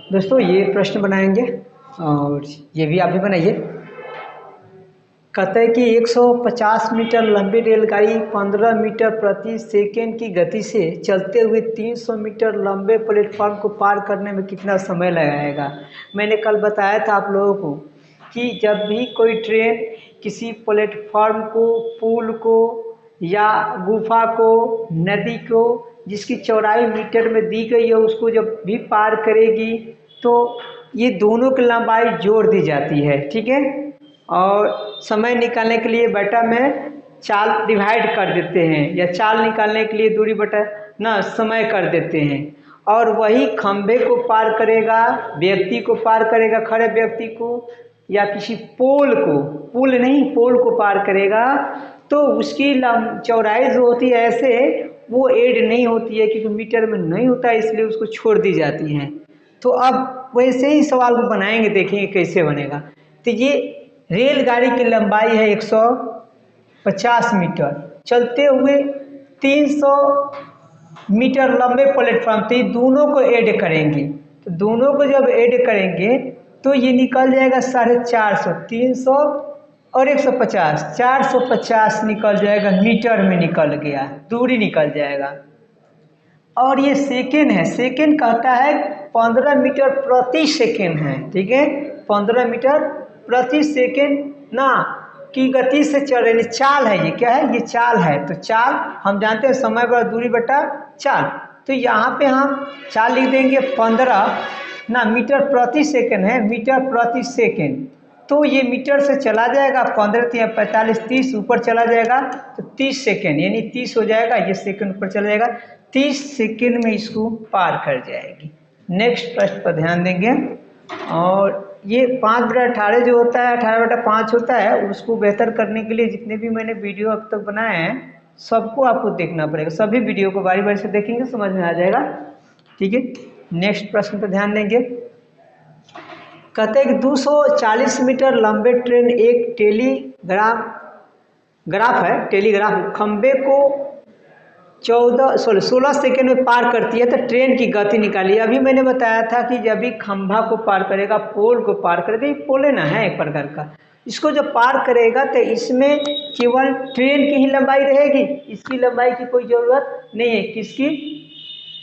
दोस्तों ये प्रश्न बनाएंगे और ये भी आप भी बनाइए। कहता है कि 150 मीटर लंबी रेलगाड़ी 15 मीटर प्रति सेकंड की गति से चलते हुए 300 मीटर लंबे प्लेटफॉर्म को पार करने में कितना समय लगाएगा। मैंने कल बताया था आप लोगों को कि जब भी कोई ट्रेन किसी प्लेटफॉर्म को, पुल को या गुफा को, नदी को जिसकी चौड़ाई मीटर में दी गई है उसको जब भी पार करेगी तो ये दोनों की लंबाई जोड़ दी जाती है, ठीक है। और समय निकालने के लिए बटा में चाल डिवाइड कर देते हैं या चाल निकालने के लिए दूरी बटा ना समय कर देते हैं। और वही खंभे को पार करेगा, व्यक्ति को पार करेगा, खड़े व्यक्ति को या किसी पोल को, पुल नहीं पोल को पार करेगा तो उसकी चौड़ाई जो होती है ऐसे वो ऐड नहीं होती है क्योंकि मीटर में नहीं होता है, इसलिए उसको छोड़ दी जाती है। तो अब वैसे ही सवाल को बनाएंगे, देखेंगे कैसे बनेगा। तो ये रेलगाड़ी की लंबाई है 150 मीटर, चलते हुए 300 मीटर लंबे प्लेटफॉर्म, तो ये दोनों को ऐड करेंगे। तो दोनों को जब ऐड करेंगे तो ये निकल जाएगा 450, 300 और 150, 450 निकल जाएगा, मीटर में निकल गया, दूरी निकल जाएगा। और ये सेकेंड है, सेकेंड कहता है 15 मीटर प्रति सेकेंड है, ठीक है। 15 मीटर प्रति सेकेंड ना की गति से चल रही चाल है, ये क्या है, ये चाल है। तो चाल हम जानते हैं समय बटा दूरी बटा चाल, तो यहाँ पे हम चाल लिख देंगे 15 ना मीटर प्रति सेकेंड है, मीटर प्रति सेकेंड। तो ये मीटर से चला जाएगा 15 या 45, 30 ऊपर चला जाएगा तो 30 सेकेंड यानी 30 हो जाएगा, ये सेकेंड ऊपर चला जाएगा, 30 सेकेंड में इसको पार कर जाएगी। नेक्स्ट प्रश्न पर ध्यान देंगे। और ये 5/18 जो होता है, 18/5 होता है, उसको बेहतर करने के लिए जितने भी मैंने वीडियो अब तक बनाए हैं सबको आपको देखना पड़ेगा, सभी वीडियो को बारी बारी से देखेंगे समझ में आ जाएगा, ठीक है। नेक्स्ट प्रश्न पर ध्यान देंगे। कहते हैं कि 240 मीटर लंबे ट्रेन एक ग्राफ है, टेलीग्राफ खंबे को 16 सेकेंड में पार करती है। तो ट्रेन की गति निकालिए। अभी मैंने बताया था कि जब भी खंभा को पार करेगा, पोल को पार करेगा, ये पोल ना है एक प्रकार का, इसको जब पार करेगा तो इसमें केवल ट्रेन की ही लंबाई रहेगी, इसकी लंबाई की कोई ज़रूरत नहीं है। किसकी?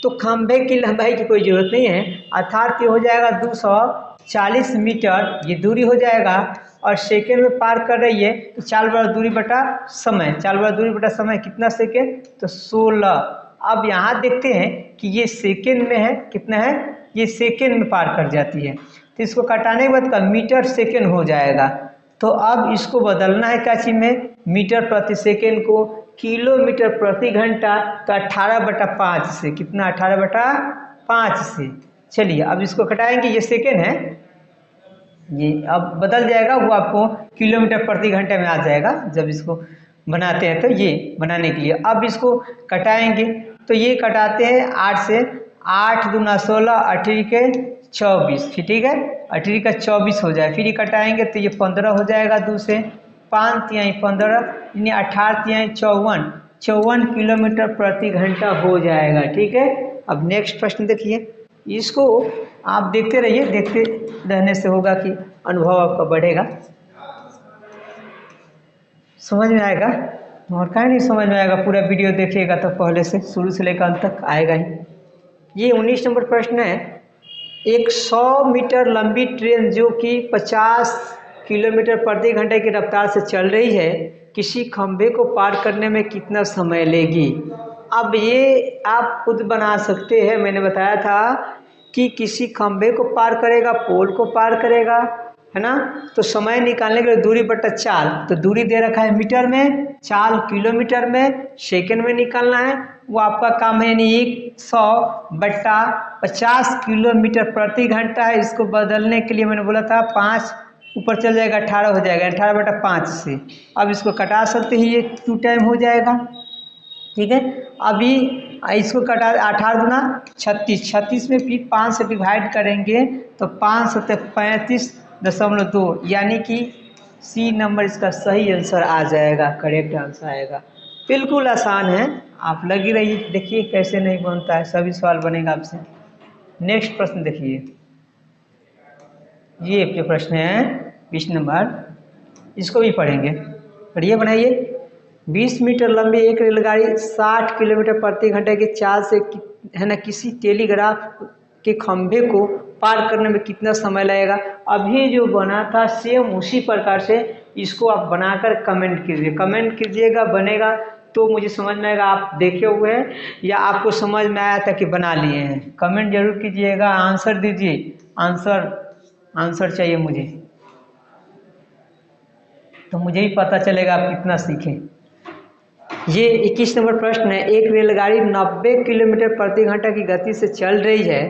तो खंभे की लंबाई की कोई ज़रूरत नहीं है, अर्थात ये हो जाएगा 240 मीटर, ये दूरी हो जाएगा। और सेकेंड में पार कर रही है तो चाल बड़ा दूरी बटा समय, चाल बड़ा दूरी बटा समय कितना सेकेंड, तो 16। अब यहाँ देखते हैं कि ये सेकेंड में है, कितना है, ये सेकेंड में पार कर जाती है। तो इसको घटाने के बाद का मीटर सेकेंड हो जाएगा। तो अब इसको बदलना है क्या चीज में, मीटर प्रति सेकेंड को किलोमीटर प्रति घंटा, तो 18/5 से, कितना 18/5 से। चलिए अब इसको घटाएंगे, ये सेकेंड है, ये अब बदल जाएगा, वो आपको किलोमीटर प्रति घंटे में आ जाएगा जब इसको बनाते हैं। तो ये बनाने के लिए अब इसको कटाएंगे, तो ये कटाते हैं 8 से, 8 दूना 16, 18 के 24, ठीक है, 18 का 24 हो जाए, फिर ये कटाएंगे तो ये 15 हो जाएगा, 2 से 5 तिहाई 15 यानी 18 तिहाई 54, 54 किलोमीटर प्रति घंटा हो जाएगा, ठीक है। अब नेक्स्ट प्रश्न देखिए, इसको आप देखते रहिए, देखते रहने से होगा कि अनुभव आपका बढ़ेगा, समझ में आएगा। और कहीं नहीं समझ में आएगा, पूरा वीडियो देखिएगा तो पहले से शुरू से लेकर अंत तक आएगा ही। ये 19 नंबर प्रश्न है। एक 100 मीटर लंबी ट्रेन जो कि 50 किलोमीटर प्रति घंटे की रफ्तार से चल रही है, किसी खंभे को पार करने में कितना समय लेगी। अब ये आप खुद बना सकते हैं, मैंने बताया था कि किसी खंभे को पार करेगा, पोल को पार करेगा, है ना। तो समय निकालने के लिए दूरी बटा चाल, तो दूरी दे रखा है मीटर में, चाल किलोमीटर में, सेकेंड में निकालना है, वो आपका काम है। यानी 100/50 किलोमीटर प्रति घंटा है। इसको बदलने के लिए मैंने बोला था 5 ऊपर चल जाएगा, 18 हो जाएगा, 18/5 से। अब इसको कटा सकते हैं, ये 2 टाइम हो जाएगा, ठीक है। अभी इसको कटा 18 दूना 36, 36 में फिर 5 से डिवाइड करेंगे तो 5 सत्ते 35.2, यानी कि सी नंबर इसका सही आंसर आ जाएगा, करेक्ट आंसर आएगा। बिल्कुल आसान है, आप लगी रहिए, देखिए कैसे नहीं बनता है, सभी सवाल बनेगा आपसे। नेक्स्ट प्रश्न देखिए। ये जो प्रश्न है 20 नंबर, इसको भी पढ़ेंगे। पढ़िए, बनाइए। 20 मीटर लंबी एक रेलगाड़ी 60 किलोमीटर प्रति घंटे की चाल से है ना किसी टेलीग्राफ के खंभे को पार करने में कितना समय लगेगा। अभी जो बना था सेम उसी प्रकार से इसको आप बनाकर कमेंट कीजिए। कमेंट कीजिएगा, बनेगा तो मुझे समझ में आएगा आप देखे हुए हैं या आपको समझ में आया था कि बना लिए हैं। कमेंट जरूर कीजिएगा, आंसर दीजिए। आंसर आंसर चाहिए मुझे, तो मुझे भी पता चलेगा आप कितना सीखें। ये 21 नंबर प्रश्न है। एक रेलगाड़ी 90 किलोमीटर प्रति घंटा की गति से चल रही है।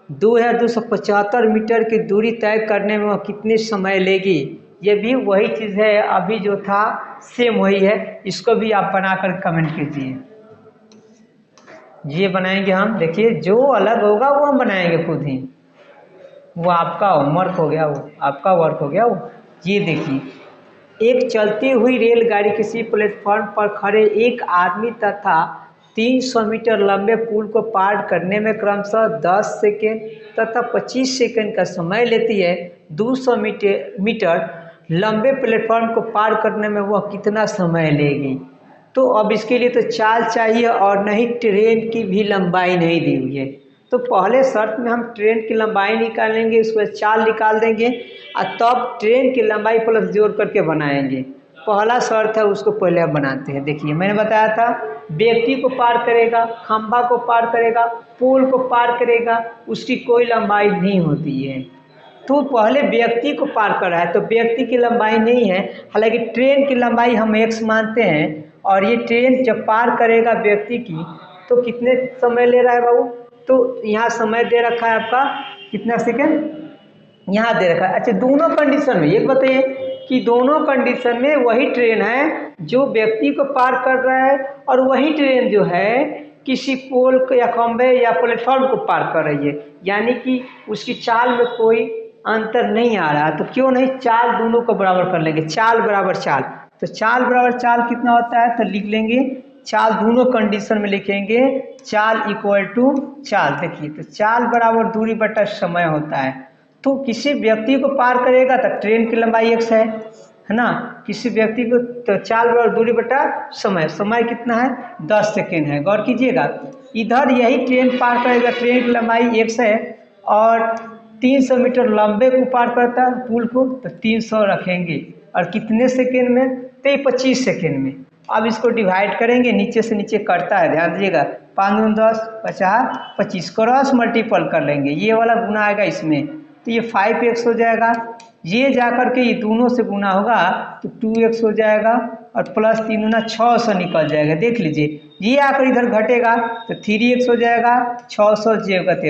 2275 मीटर की दूरी तय करने में वह कितने समय लेगी। ये भी वही चीज़ है, अभी जो था सेम वही है। इसको भी आप बनाकर कमेंट कीजिए। ये बनाएंगे हम, देखिए जो अलग होगा वो हम बनाएंगे खुद ही। वो आपका होमवर्क हो गया, वो आपका वर्क हो गया वो। ये देखिए, एक चलती हुई रेलगाड़ी किसी प्लेटफॉर्म पर खड़े एक आदमी तथा 300 मीटर लंबे पुल को पार करने में क्रमशः 10 सेकेंड तथा 25 सेकेंड का समय लेती है। 200 मीटर लंबे प्लेटफॉर्म को पार करने में वह कितना समय लेगी। तो अब इसके लिए तो चाल चाहिए और नहीं ट्रेन की भी लंबाई नहीं दी हुई है। तो पहले शर्त में हम ट्रेन की लंबाई निकालेंगे, उसके बाद चाल निकाल देंगे और तब ट्रेन की लंबाई प्लस जोड़ करके बनाएंगे। पहला शर्त है उसको पहले हम बनाते हैं। देखिए मैंने बताया था व्यक्ति को पार करेगा, खंभा को पार करेगा, पुल को पार करेगा, उसकी कोई लंबाई नहीं होती है। तो पहले व्यक्ति को पार कर रहा है तो व्यक्ति की लंबाई नहीं है। हालांकि ट्रेन की लंबाई हम x मानते हैं और ये ट्रेन जब पार करेगा व्यक्ति की तो कितने समय ले रहा है बाबू। तो यहाँ समय दे रखा है आपका कितना सेकेंड, यहाँ दे रखा है। अच्छा, दोनों कंडीशन में एक बताइए कि दोनों कंडीशन में वही ट्रेन है जो व्यक्ति को पार कर रहा है और वही ट्रेन जो है किसी पोल को या खंभे या प्लेटफॉर्म को पार कर रही है, यानी कि उसकी चाल में कोई अंतर नहीं आ रहा। तो क्यों नहीं चाल दोनों को बराबर कर लेंगे। चाल बराबर चाल, तो चाल बराबर चाल कितना होता है तो लिख लेंगे चाल, दोनों कंडीशन में लिखेंगे चाल इक्वल टू चाल। देखिए तो चाल बराबर दूरी बटा समय होता है। तो किसी व्यक्ति को पार करेगा तो ट्रेन की लंबाई x है ना। किसी व्यक्ति को तो चाल बराबर दूरी बटा समय, समय कितना है 10 सेकेंड है। गौर कीजिएगा, इधर यही ट्रेन पार करेगा, ट्रेन की लंबाई x है और 300 मीटर लंबे को पार करता है पुल को, तो 300 रखेंगे और कितने सेकेंड में तो 25 सेकेंड में। अब इसको डिवाइड करेंगे, नीचे से नीचे कटता है, ध्यान दीजिएगा 5 दूनी 10 50 25 क्रॉस मल्टीपल कर लेंगे, ये वाला गुना आएगा इसमें तो ये 5x हो जाएगा। ये जाकर के ये दोनों से गुना होगा तो 2x हो जाएगा और प्लस 3 गुना 600 निकल जाएगा। देख लीजिए ये आकर इधर घटेगा तो 3x हो जाएगा, 600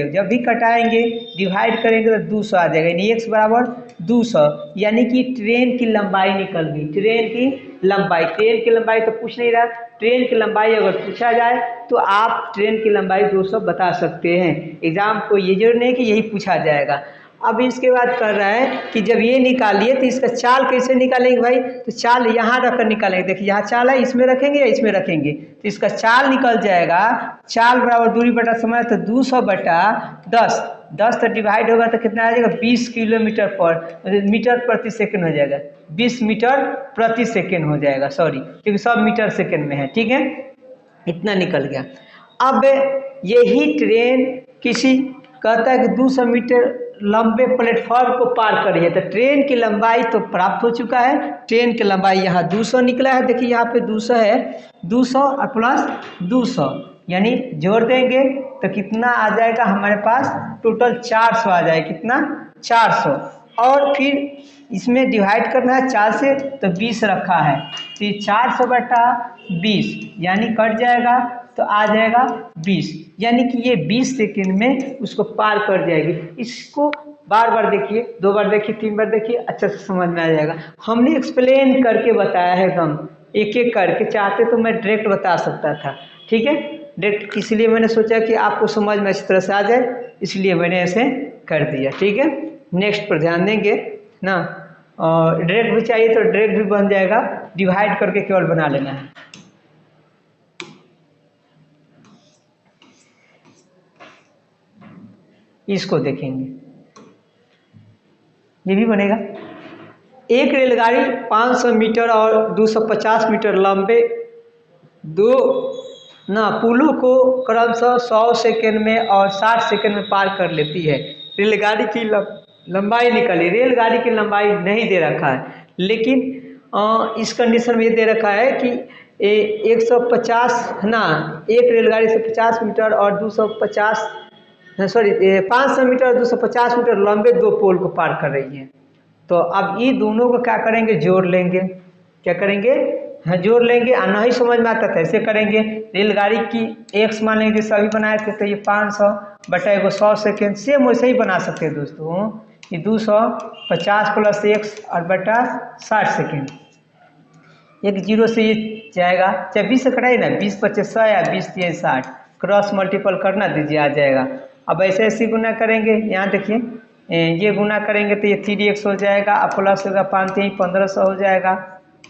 जब भी कटाएंगे डिवाइड करेंगे तो 200 आ जाएगा, यानी x बराबर 200, यानी कि ट्रेन की लंबाई निकल गई। ट्रेन की लंबाई, ट्रेन की लंबाई तो पूछ नहीं रहा, ट्रेन की लंबाई अगर पूछा जाए तो आप ट्रेन की लंबाई 200 बता सकते हैं। एग्जाम को ये जरूर नहीं कि यही पूछा जाएगा। अब इसके बाद कर रहा है कि जब ये निकालिए तो इसका चाल कैसे निकालेंगे भाई, तो चाल यहाँ रखकर निकालेंगे। देखिए यहाँ चाल है, इसमें रखेंगे या इसमें रखेंगे तो इसका चाल निकल जाएगा। चाल बराबर दूरी बटा समय, तो 200 बटा 10, 10 तो डिवाइड होगा तो कितना आ जाएगा 20 किलोमीटर पर मीटर प्रति सेकंड हो जाएगा, 20 मीटर प्रति सेकंड हो जाएगा, सॉरी क्योंकि सब मीटर सेकंड में है। ठीक है, इतना निकल गया। अब यही ट्रेन किसी कहता है कि 200 मीटर लंबे प्लेटफॉर्म को पार कर रही है, तो ट्रेन की लंबाई तो प्राप्त हो चुका है। ट्रेन की लंबाई यहाँ 200 निकला है, देखिए यहाँ पे 200 है, 200 और प्लस 200 यानी जोड़ देंगे तो कितना आ जाएगा हमारे पास, टोटल 400 आ जाएगा। कितना 400, और फिर इसमें डिवाइड करना है 4 से तो 20 रखा है तो ये 400 बटा 20 यानी कट जाएगा तो आ जाएगा 20, यानी कि ये 20 सेकंड में उसको पार कर जाएगी। इसको बार बार देखिए, 2 बार देखिए, 3 बार देखिए, अच्छा से समझ में आ जाएगा। हमने एक्सप्लेन करके बताया है, हम एक एक करके, चाहते तो मैं डायरेक्ट बता सकता था। ठीक है, डायरेक्ट इसलिए मैंने सोचा कि आपको समझ में अच्छी तरह से आ जाए, इसलिए मैंने ऐसे कर दिया। ठीक है, नेक्स्ट पर ध्यान देंगे ना। और डायरेक्ट भी चाहिए तो डायरेक्ट भी बन जाएगा, डिवाइड करके केवल बना लेना है। इसको देखेंगे, ये भी बनेगा। एक रेलगाड़ी 500 मीटर और 250 मीटर लंबे दो पुलों को क्रमशः 100 सेकेंड में और 60 सेकेंड में पार कर लेती है। रेलगाड़ी की लंबाई निकाली। रेलगाड़ी की लंबाई नहीं दे रखा है, लेकिन इस कंडीशन में ये दे रखा है कि 150 एक रेलगाड़ी से 50 मीटर और 250 500 मीटर और 250 मीटर लंबे दो पोल को पार कर रही है। तो अब ये दोनों को क्या करेंगे, जोड़ लेंगे। क्या करेंगे, हाँ जोड़ लेंगे। नहीं समझ में आता था ऐसे करेंगे। रेलगाड़ी की एक्स मान लेंगे, जैसे अभी बनाए थे, तो ये 500 बटा 100 सेकेंड, सेम वैसे ही बना सकते हैं दोस्तों। ये 250 प्लस एक्स और बटा 60 सेकेंड। एक जीरो से ये जाएगा, चाहे 20 से कटाइए ना, 20 25 100 या 20 3 60, क्रॉस मल्टीपल करना दीजिए, आ जाएगा। अब ऐसे ऐसे गुना करेंगे। यहाँ देखिए, ये गुना करेंगे तो ये 3x हो जाएगा, अब प्लस होगा 5 3 1500 हो जाएगा।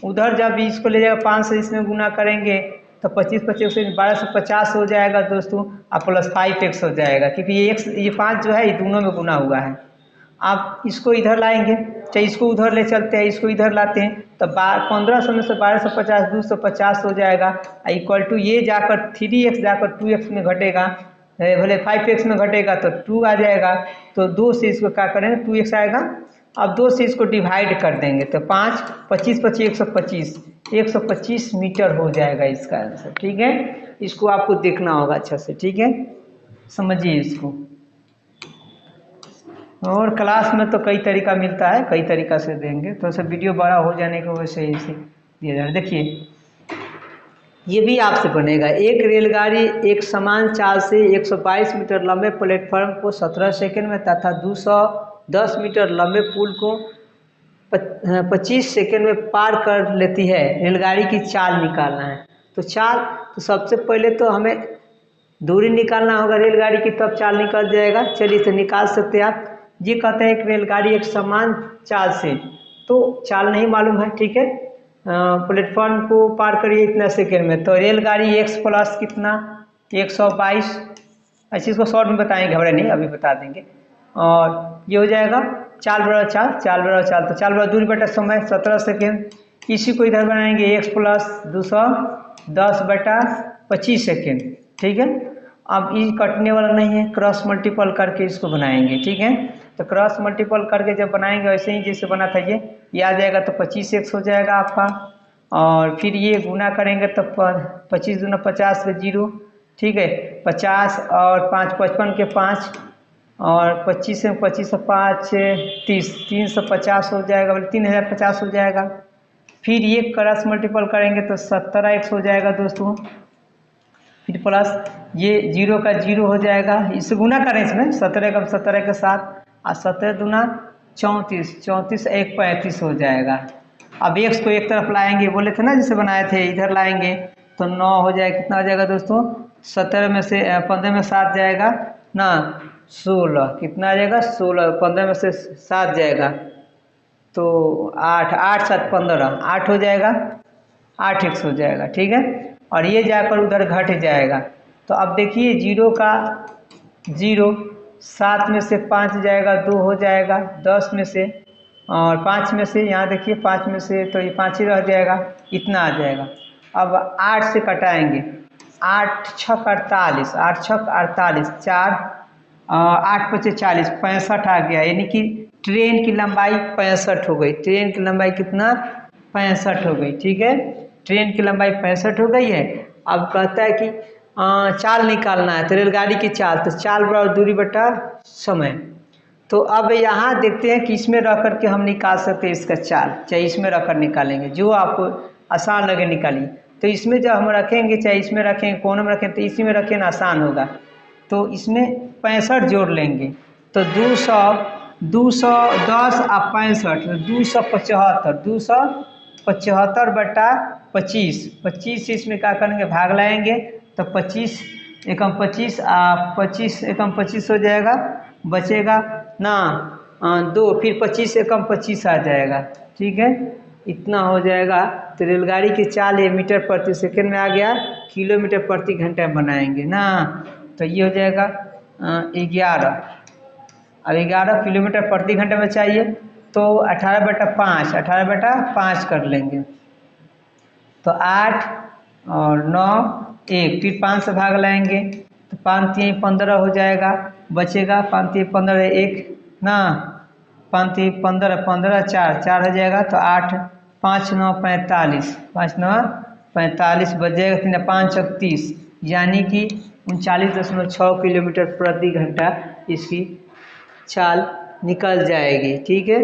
उधर जब इसको ले जाएगा 5 से इसमें गुना करेंगे तो 25 25 से 1250 हो जाएगा दोस्तों, अब प्लस 5x हो जाएगा, क्योंकि ये 5 जो है ये दोनों में गुना हुआ है। आप इसको इधर लाएंगे, चाहे इसको उधर ले चलते हैं, इसको इधर लाते हैं, तो 1500 में से 1250 250 हो जाएगा, इक्वल टू ये जाकर 3x जाकर 2x में घटेगा, भले 5x में घटेगा तो 2 आ जाएगा। तो 2 से इसको क्या करेंगे, 2x आएगा। अब 2 से इसको डिवाइड कर देंगे तो 5 25 25 125 मीटर हो जाएगा इसका आंसर। ठीक है, इसको आपको देखना होगा अच्छा से। ठीक है, समझिए इसको। और क्लास में तो कई तरीका मिलता है, कई तरीका से देंगे, तो सब वीडियो बड़ा हो जाने की वजह से इसे दिया जा रहा है। देखिए, ये भी आपसे बनेगा। एक रेलगाड़ी एक समान चाल से 122 मीटर लंबे प्लेटफॉर्म को 17 सेकंड में तथा 210 मीटर लंबे पुल को 25 सेकंड में पार कर लेती है। रेलगाड़ी की चाल निकालना है। तो चाल, तो सबसे पहले तो हमें दूरी निकालना होगा रेलगाड़ी की, तब चाल निकल जाएगा। चलिए तो निकाल सकते हैं आप। ये कहते हैं कि रेलगाड़ी एक समान चाल से, तो चाल नहीं मालूम है, ठीक है। प्लेटफॉर्म को पार करिए इतना सेकेंड में, तो रेलगाड़ी x प्लस कितना 122, ऐसे इसको शॉर्ट में बताएंगे, घबराए नहीं, अभी बता देंगे। और ये हो जाएगा चाल बराबर चाल, चाल बराबर चाल, तो चाल बराबर दूरी बटा समय 17 सेकेंड। इसी को इधर बनाएंगे x प्लस 210 बटा 25 सेकेंड। ठीक है, अब ये कटने वाला नहीं है, क्रॉस मल्टीपल करके इसको बनाएंगे। ठीक है, तो क्रॉस मल्टीपल करके जब बनाएंगे वैसे ही जैसे बना था ये आ जाएगा, तो 25x हो जाएगा आपका। और फिर ये गुना करेंगे तो 25 दूना 50 से 0, ठीक है, 50 और 5 55 के 5, और 25 से 25 से 5 30, 350 हो जाएगा, बोले 3050 हो जाएगा। फिर ये क्रॉस मल्टीपल करेंगे तो 17x हो जाएगा दोस्तों। फिर प्लस ये 0 का 0 हो जाएगा, इससे गुना करें इसमें 17 का 17 के साथ, और 17 दूना 34, 34 1 35 हो जाएगा। अब x को एक तरफ लाएंगे, बोले थे ना जिसे बनाए थे, इधर लाएंगे तो 9 हो जाएगा। कितना हो जाएगा दोस्तों, 17 में से 15 में 7 जाएगा ना, 16, कितना आ जाएगा 16, 15 में से 7 जाएगा तो 8, 8 7 15, 8 हो जाएगा, 8x हो जाएगा। ठीक है, और ये जाकर उधर घट जाएगा। तो अब देखिए 0 का 0, 7 में से 5 जाएगा 2 हो जाएगा, 10 में से, और 5 में से, यहाँ देखिए 5 में से तो ये 5 ही रह जाएगा, इतना आ जाएगा। अब 8 से कटाएंगे, 8 छक 48, 8 छक 48, 4 8 पचे 40, 65 आ गया, यानी कि ट्रेन की लंबाई 65 हो गई। ट्रेन की लंबाई कितना, 65 हो गई। ठीक है, ट्रेन की लंबाई 65 हो गई है। अब कहता है कि चाल निकालना है, तो रेलगाड़ी की चाल, तो चाल बराबर दूरी बटा समय। तो अब यहाँ देखते हैं कि इसमें रख कर के हम निकाल सकते हैं इसका चाल, चाहे इसमें रख कर निकालेंगे, जो आपको आसान लगे निकालिए। तो इसमें जब हम रखेंगे, चाहे इसमें रखेंगे, कोने में रखें, तो इसी में रखें ना, आसान होगा। तो इसमें 65 जोड़ लेंगे, तो 210 और 65, 275, 275 बटा 25, 25 इसमें क्या करेंगे, भाग लाएंगे, तो 25 एकम 25, 25 एकम 25 हो जाएगा, बचेगा ना 2, फिर 25 एकम 25 आ जाएगा। ठीक है, इतना हो जाएगा। तो रेलगाड़ी की चाल ये मीटर प्रति सेकंड में आ गया, किलोमीटर प्रति घंटे में बनाएंगे ना, तो ये हो जाएगा 11। अब 11 किलोमीटर प्रति घंटे में चाहिए, तो 18/5, 18/5 कर लेंगे। तो 8 और 9 1, फिर 5 से भाग लाएंगे तो 5 3 15 हो जाएगा, बचेगा 5 3 15 1 ना, 5 3 15 15 4 4 हो जाएगा। तो 8 5 9 45, 5 9 45 बच जाएगा, 3 5 चौक 30, यानी कि 39.6 किलोमीटर प्रति घंटा इसकी चाल निकल जाएगी। ठीक है।